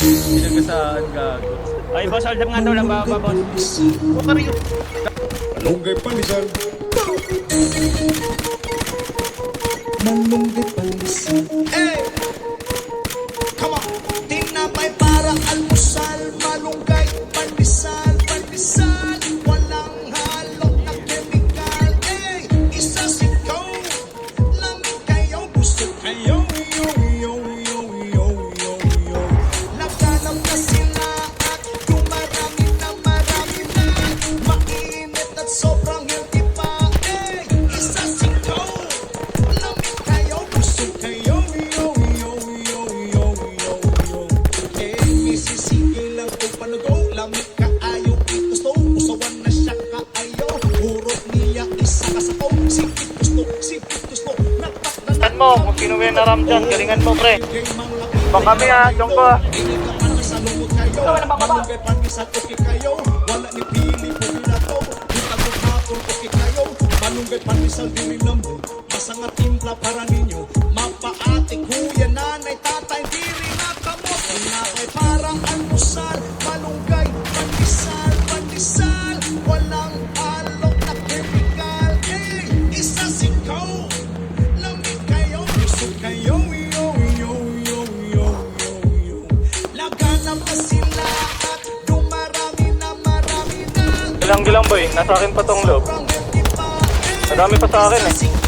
Sinagasaan gago. Ay, boss, hold up nga daw lang ba, boss? Huwag ka rin. Malunggay pandesal. Malunggay pandesal. Hey! Come on! Tinapay para almusal. Malunggay pandesal, pandesal. Walang halong na chemical. Hey! Isa sikaw. Lamig kayo, busog kayo. Yo, yo, yo, yo, yo, yo. Naghanap na sila at dumarami na marami na. Mainit at sobrang healthy pa. Hey! Isa sikaw. Lamig kayo, busog kayo. Yo, yo, yo, yo, yo, yo. Hey, misisige lang kung panugo. Lamig ka ayaw itusto. Usawan na siya ka ayaw. Urot niya isa kasako. Sipit gusto. Saan mo, kung sino may naram dyan, galingan mo, pre. Bang kami, ha, dyan ko, ha. Wala na bababa. Wala ni pili po binato. Butag mo hapon okay kayo. Malunggay pandesal dili lambo. Masanga timpla para ninyo. Mapaate kuya nanay tatay diri na kamot. Tinapay parang almusal. Malunggay pandesal, pandesal. Walang alok na chemical. Hey, isa sikaw. Lamig kayo, busog kayo. Yo, yo, yo, yo, yo, yo. Laganap na sila at dumarami na marami na. Gilang, boy. Nasa akin pa tong loob. Madami pa sa akin, eh.